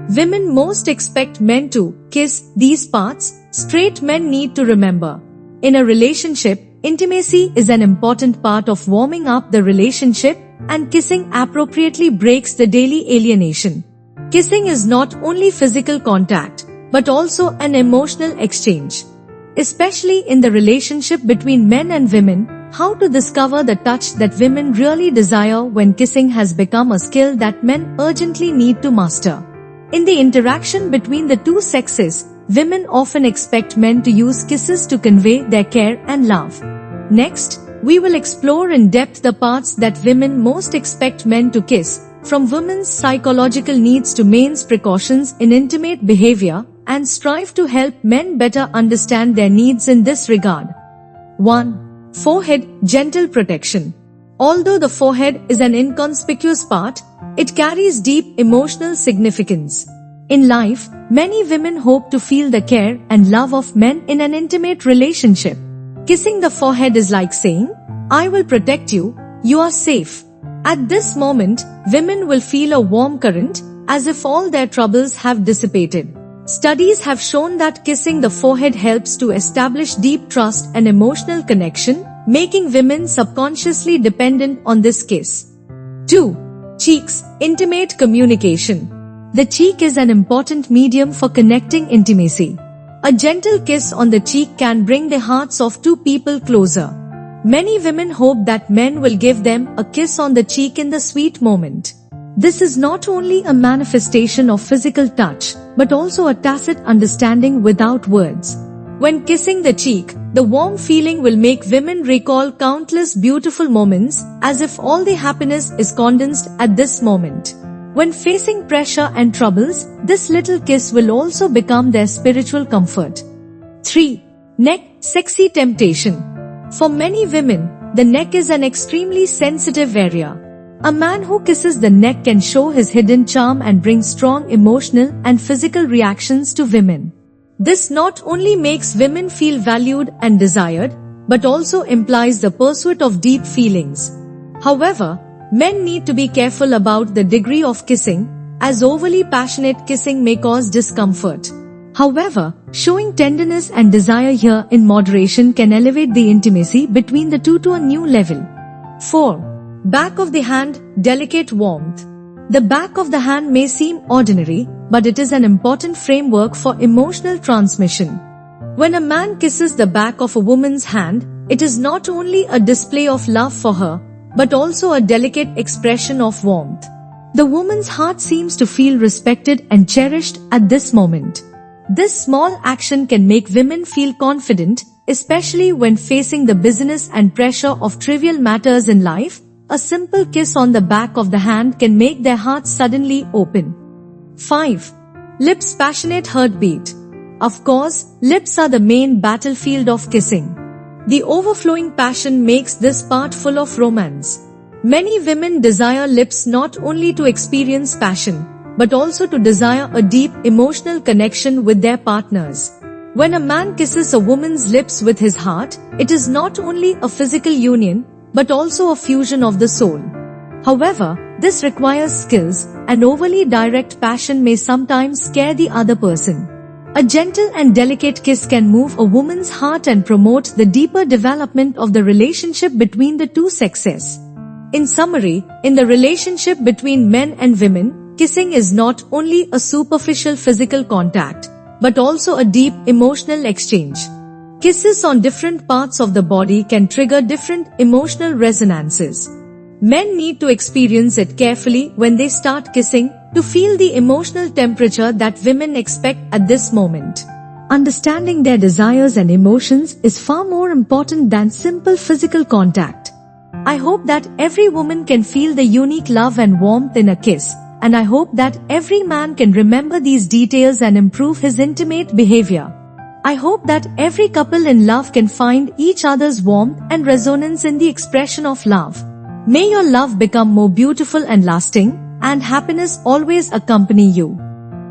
Women most expect men to kiss. These parts straight men need to remember. In a relationship, intimacy is an important part of warming up the relationship, and kissing appropriately breaks the daily alienation. Kissing is not only physical contact, but also an emotional exchange. Especially in the relationship between men and women, how to discover the touch that women really desire when kissing has become a skill that men urgently need to master. In the interaction between the two sexes, women often expect men to use kisses to convey their care and love. Next, we will explore in depth the parts that women most expect men to kiss, from women's psychological needs to men's precautions in intimate behavior, and strive to help men better understand their needs in this regard. 1. Forehead, gentle protection. Although the forehead is an inconspicuous part, it carries deep emotional significance. In life, many women hope to feel the care and love of men in an intimate relationship. Kissing the forehead is like saying, "I will protect you, you are safe." At this moment, women will feel a warm current, as if all their troubles have dissipated. Studies have shown that kissing the forehead helps to establish deep trust and emotional connection, making women subconsciously dependent on this kiss. 2. Cheeks, intimate communication. The cheek is an important medium for connecting intimacy. A gentle kiss on the cheek can bring the hearts of two people closer. Many women hope that men will give them a kiss on the cheek in the sweet moment. This is not only a manifestation of physical touch, but also a tacit understanding without words. When kissing the cheek, the warm feeling will make women recall countless beautiful moments, as if all the happiness is condensed at this moment. When facing pressure and troubles, this little kiss will also become their spiritual comfort. 3. Neck, sexy temptation. For many women, the neck is an extremely sensitive area. A man who kisses the neck can show his hidden charm and bring strong emotional and physical reactions to women. This not only makes women feel valued and desired, but also implies the pursuit of deep feelings. However, men need to be careful about the degree of kissing, as overly passionate kissing may cause discomfort. However, showing tenderness and desire here in moderation can elevate the intimacy between the two to a new level. 4. Back of the hand, delicate warmth. The back of the hand may seem ordinary, but it is an important framework for emotional transmission. When a man kisses the back of a woman's hand, it is not only a display of love for her, but also a delicate expression of warmth. The woman's heart seems to feel respected and cherished at this moment. This small action can make women feel confident, especially when facing the busyness and pressure of trivial matters in life. A simple kiss on the back of the hand can make their hearts suddenly open. 5. Lips, passionate heartbeat. Of course, lips are the main battlefield of kissing. The overflowing passion makes this part full of romance. Many women desire lips not only to experience passion, but also to desire a deep emotional connection with their partners. When a man kisses a woman's lips with his heart, it is not only a physical union, but also a fusion of the soul. However, this requires skills, and overly direct passion may sometimes scare the other person. A gentle and delicate kiss can move a woman's heart and promote the deeper development of the relationship between the two sexes. In summary, in the relationship between men and women, kissing is not only a superficial physical contact, but also a deep emotional exchange. Kisses on different parts of the body can trigger different emotional resonances. Men need to experience it carefully when they start kissing to feel the emotional temperature that women expect at this moment. Understanding their desires and emotions is far more important than simple physical contact. I hope that every woman can feel the unique love and warmth in a kiss, and I hope that every man can remember these details and improve his intimate behavior. I hope that every couple in love can find each other's warmth and resonance in the expression of love. May your love become more beautiful and lasting, and happiness always accompany you.